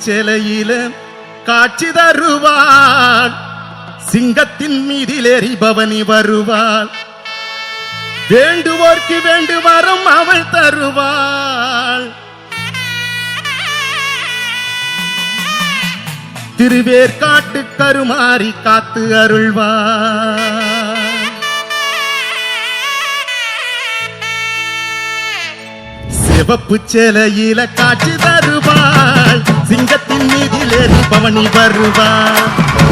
சிலையில காட்சி தருவாள், சிங்கத்தின் மீதிலேறி பவனி வருவாள், வேண்டுவோர்க்கு வேண்டு வரம் அவள் தருவாள். திருவேற்காட்டு கருமாறி காத்து அருள்வாள். சிவப்பு சேலையில காட்சி தருவாள், சிங்கத்தின் மீதிலேறி பவனி வருவாள்.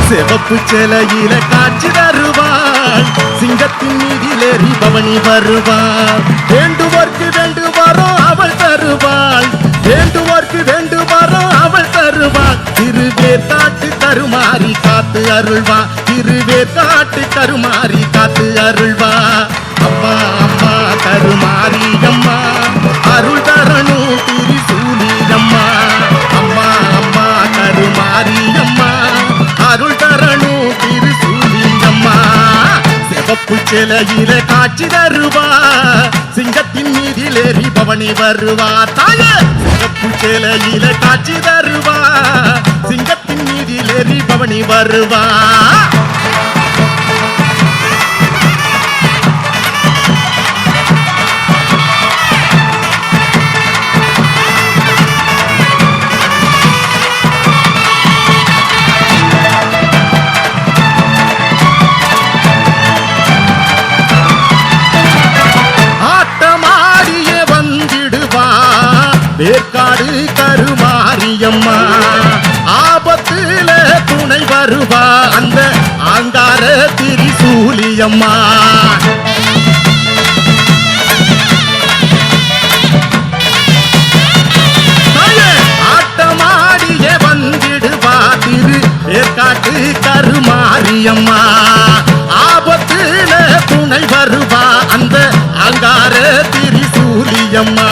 சிவப்பு சேலையில காட்சி தருவாள், சிங்கத்தின் மீதிலேறி பவனி வருவாள். வேண்டுவோர்க்கு வேண்டு வரம் அவள் தருவாள், வேண்டுவோர்க்கு வேண்டு வரம் அவள் தருவாள். திருவேற்காட்டு கருமாறி காத்து அருள்வா, திருவேற்காட்டு கருமாறி காத்து அருள்வா. அம்மா அம்மா கருமாரி அம்மா, அருள் தரணும் திரிசூலி அம்மா. அம்மா அம்மா கருமாரி அம்மா, அருள் தரணும் திரிசூலி அம்மா. சிவப்பு சிலையில காட்சி தருவா, சிங்கத்தின் மீதிலேறி பவனி வருவா. தாய சிவப்பு சிலையில காட்சி தருவா, சிங்கத்தின் மீதிலேறி பவனி வருவா. வேற்காடு கருமாரியம்மா, ஆபத்துல துணை வருவா அந்த ஆங்கார திரிசூலியம்மா. ஆட்டமாடிய வந்திடுவா திரு வேற்காட்டு கருமாரியம்மா, ஆபத்துல துணை வருவா அந்த ஆங்கார திரிசூலியம்மா.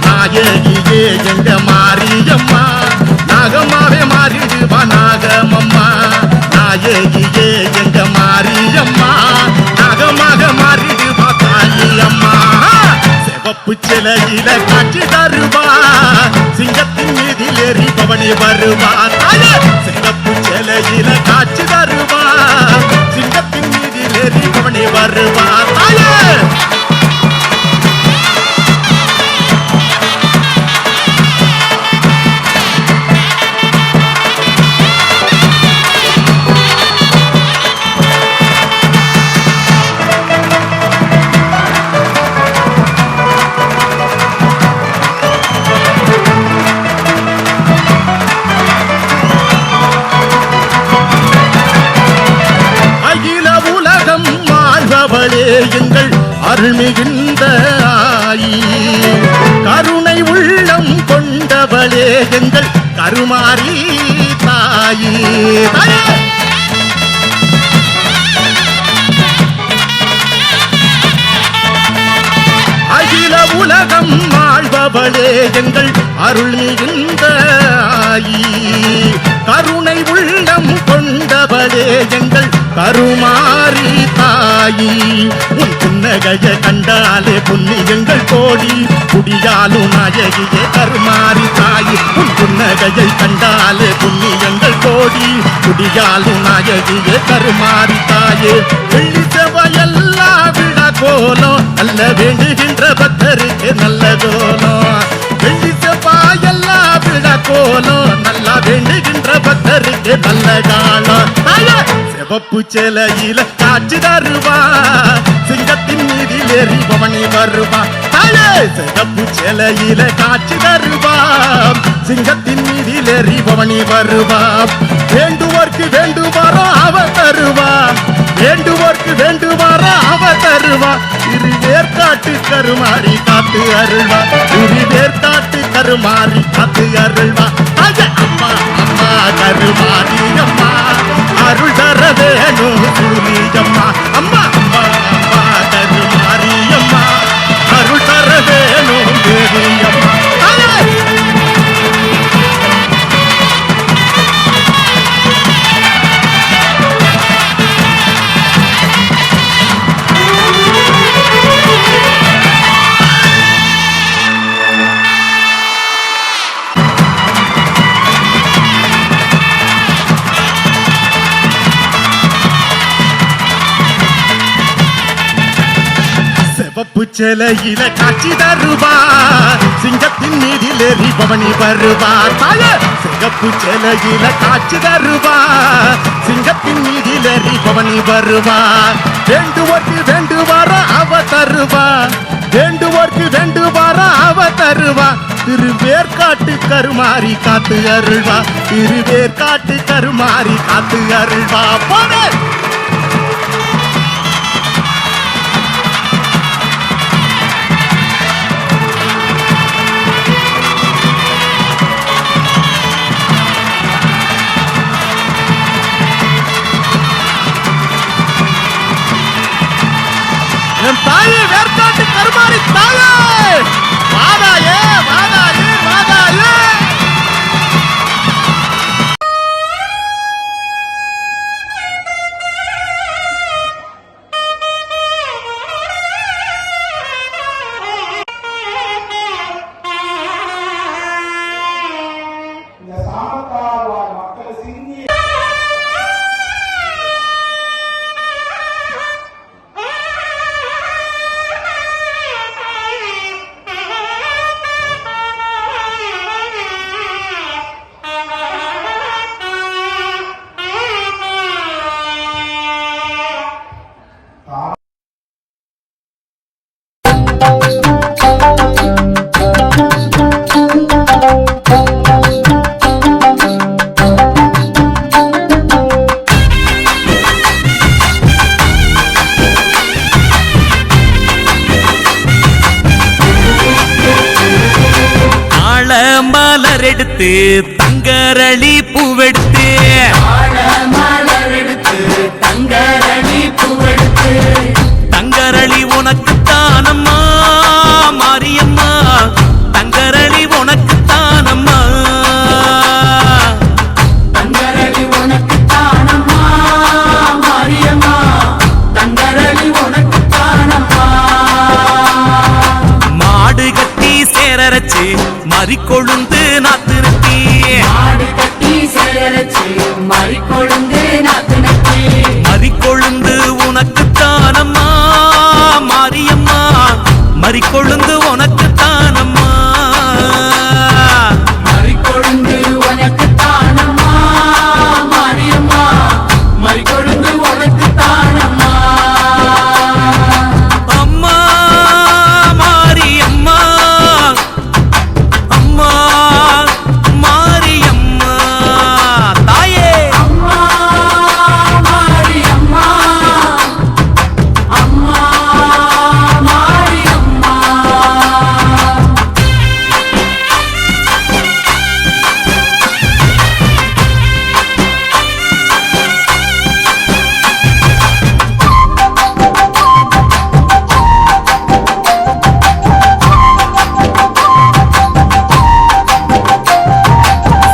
நாயகியே எங்க மாரியம்மா, நாகமாவே மாறிடுவா நாகமம்மா. நாயகியே எங்க மாரியம்மா, நாகமாக மாறிடுவா தாயம்மா. சிவப்பு சிலையில காட்சி தருவா, சிங்கத்தின் மீதிலேறி பவனி வருவா. தாய சிவப்பு சிலையில காட்சி தருவா, சிங்கத்தின் மீதிலேறி பவனி வருவா. தாய எங்கள் அருள்மிகுந்த ஆயி, கருணை உள்ளம் கொண்டவளே எங்கள் கருமாரி தாயி. அகில உலகம் வாழ்பவளே எங்கள் அருள்மிகுந்த ஆயி, கருணை உள்ளம் கொண்டவளே எங்கள் கருமாரி தாயி. உன் புன்னகைய கண்டாலே புண்ணியங்கள் கோடி, குடியாலும் நாயகியே கருமாரி தாயி. உன் புன்னகையை கண்டாலே புண்ணியங்கள் கோடி, குடியாலும் நாயகியே கருமாரி தாயே. வெள்ளி செவ்வாயெல்லாம் விழா கோலம், நல்ல வேண்டுகின்ற பக்தருக்கு நல்ல கோலம். வெள்ளி செவ்வாயெல்லாம் விழா கோலம், நல்லா வேண்டுகின்ற பக்தருக்கு நல்ல காலம். சிவப்பு சிலையில காட்சி தருவா, சிங்கத்தின் மீதிலேறி பவனி வருவா. தாயே சிவப்பு சிலையில காட்சி தருவா, சிங்கத்தின் மீதிலேறி பவனி வருவா. வேண்டுவோர்க்கு வேண்டுவாரோ அவ தருவா, வேண்டுவோர்க்கு வேண்டுவாரோ அவ தருவா. திருவேற்காட்டு கருமாறி காத்து அருள்வா, திருவேற்காட்டு கருமாறி காத்து அருள்வா. அம்மா அம்மா கருமாரி அம்மா, அருள் தர வேணும் சூரியம்மா. அம்மா அம்மா அம்மா கருமாரி அம்மா, அருள் தர வேணும் தேவியம்மா. சிலையில காட்சி தருவார் சிங்கத்தின் மீதிலேறி பவனி வருவார் தாயே சிங்கப்பு சிலையில காட்சி தருவார் சிங்கத்தின் மீதிலேறி பவனி வருவார் வேண்டுவோர்க்கு வேண்டுவார அவ தருவார் வேண்டுவோர்க்கு வேண்டுவார அவ தருவா திருவேற்காட்டு கருமாறி காத்து அருள்வா திருவேற்காட்டு கருமாறி காத்து அருள்வா போன என் தாயே வேற்காட்டு கருமாறி தாயே வாதாயே வாதாயே வாதாயே எடுத்து தங்கரளி பூவெடுத்து தங்கரளி பூவெடுத்து தங்கரளி உனக்கு தானம்மா மாரியம்மா தங்கரளி உனக்கு தானம்மா தங்கரளி உனக்கு தானம்மா மாரியம்மா தங்கரளி உனக்கு தானம்மா மாடு கட்டி சேரரச்சு மறிக்கொழுந்து நாத்து நட்டி மாடு கட்டி சேரரச்சு மறிக்கொழுந்து நாத்து நட்டி மறிக்கொழுந்து உனக்கு தானம்மா மாரியம்மா மறிக்கொழுந்து உனக்கு தானம்மா மறிக்கொழுந்து உனக்கு தானம்மா மாரியம்மா மறிக்கொழுந்து உனக்கு தானம்மா அம்மா மாரியம்மா அம்மா மாரியம்மா தாயே அம்மா மாரியம்மா அம்மா மாரியம்மா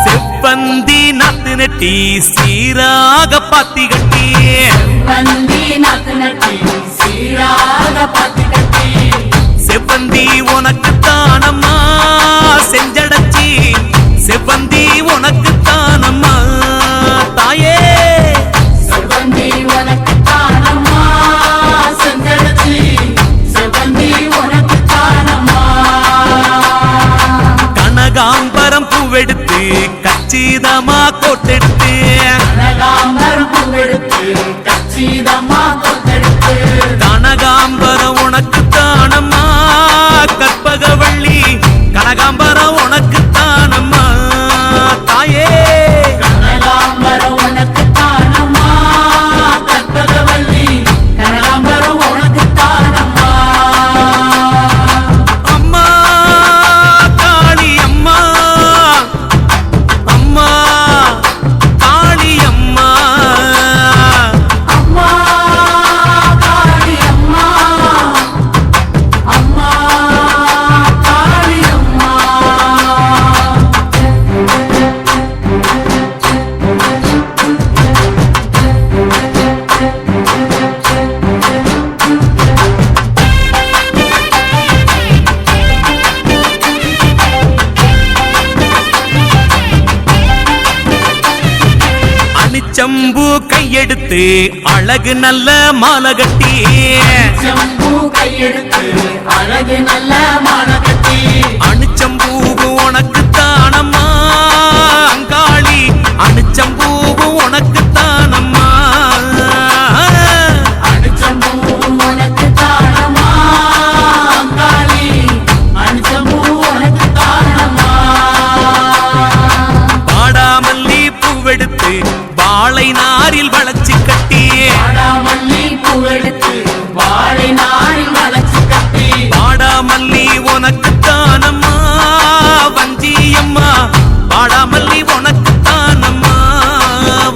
செவ்வந்தி நாத்து நட்டி சீராக பாத்தி கட்டி வந்தி நாத்து நட்டி சீராக பாத்தி கட்டி செவ்வந்தி உனக்கு தானம்மா செஞ்சடச்சி செவ்வந்தி உனக்கு தானம்மா தாயே செவ்வந்தி உனக்கு தானம்மா செஞ்சடச்சி செவ்வந்தி உனக்கு தானம்மா கனகாம்பரம் பூவெடுத்து கச்சிதமா கோட்டெடுத்து கனகாம்பரம் பூவெடுத்து கச்சிதமா கொத்தெடுத்து கனகாம்பரம் உனக்கு தானம்மா கற்பகவள்ளி கனகாம்பரம் உனக்கு தானம்மா தாயே கனகாம்பரம் உனக்கு தானம்மா கற்பகவல்லி கனகாம்பரம் உனக்கு தானம்மா அம்மா காளி அம்மா அம்மா காளி அணிச்சம்பூ கையெடுத்து அழகு நல்ல மாலை கட்டி செம்பூ கையெடுத்து அழகு நல்ல மாலை கட்டி அணிச்சம்பூவு உனக்கு தானம்மா அங்காளி அணிச்சம்பூவு உனக்கு தானம்மா அணிச்சம்பூ உனக்கு தானம்மா அங்காளி அணிச்சம்பூ உனக்கு தானம்மா பாடாமல்லி பூவெடுத்து வாழை நாரில் வளைச்சு கட்டி வாடாமல்லி பூவெடுத்து வாழை நாரில் வளைச்சு கட்டி வாடாமல்லி உனக்கு தானம்மா வஞ்சியம்மா வாடாமல்லி உனக்கு தானம்மா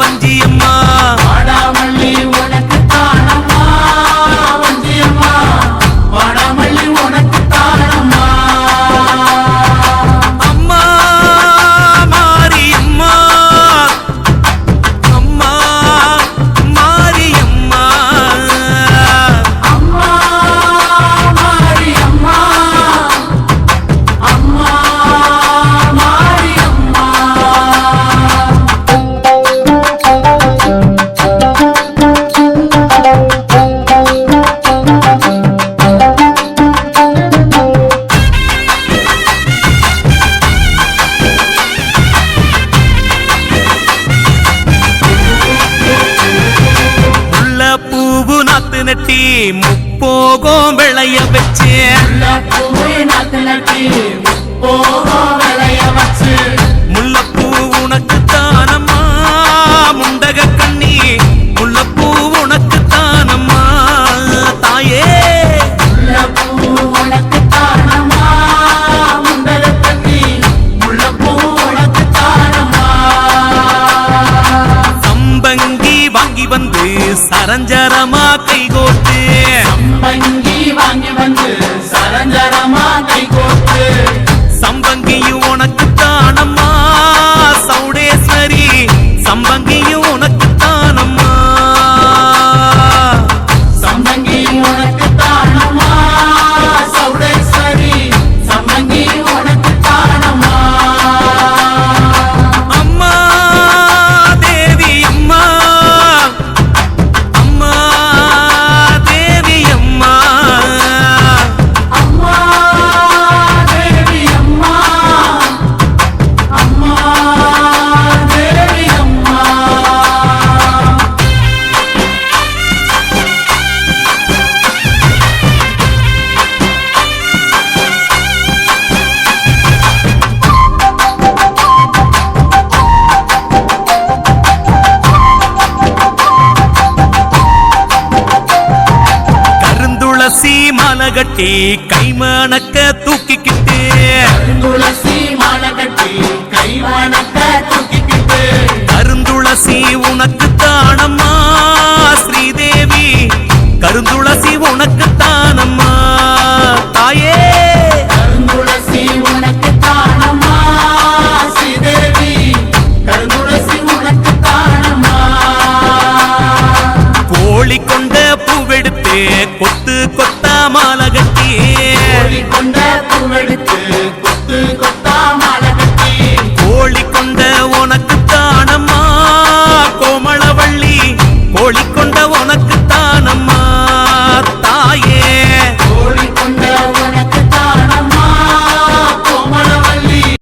வஞ்சியம்மா வாடாமல்லி உனக்கு தானம்மா வஞ்சியம்மா வாடாமல்லி உனக்கு தானம்மா அம்மா மாரியம்மா அம்மா மாரியம்மா அம்மா மாரியம்மா அம்மா மாரியம்மா முல்ல பூவு நாத்து நட்டி முப்போகம் விளைய வச்சு பூவே நாத்து நட்டி போகும் விளைய வச்சு முல்லப்பூ உனக்கு தானம்மா முண்டக கண்ணி முல்லப்பூ உனக்கு தானம்மா தாயே முல்லைப்பூ உனக்கு தானம்மா முண்டக கண்ணி முல்லைப்பூ உனக்கு தானம்மா சம்பங்கி வாங்கி வந்து சரஞ்சரமா கைகோட்டு சம்பங்கி வாங்கி வந்து சரஞ்சரமா கை கோர்த்து சம்பங்கியும் உனக்கு தானம்மா சௌடேஸ்வரி சம்பங்கியும் உனக்கு தானம்மா சம்பங்கி உனக்கு தானம்மா சௌடேஸ்வரி சம்பங்கி உனக்கு தானம்மா அம்மா தேவி அம்மா அம்மா தேவி அம்மா அம்மா தேவி அம்மா அம்மா தேவி அம்மா கருந்துளசி மாலை கட்டி கைமணக்க தூக்கிக்கிட்டு துளசி மாலை கட்டி கை வணக்க தூக்கிக்கிட்டு கருந்துளசி உனக்கு தானம்மா ஸ்ரீதேவி கருந்துளசி உனக்கு தானம்மா தாயே கருந்துளசி உனக்கு தானம்மா ஸ்ரீதேவி கருந்துளசி உனக்கு தானம்மா கோழி கொண்ட பூவெடுத்து கொத்து கொத்தா மாலை கட்டி கோழி கொண்ட பூவெடுத்து கொத்து கொத்தா மாலை கட்டி கோழி கொண்ட உனக்கு தானம்மா கோமளவள்ளி கோழி கொண்ட உனக்கு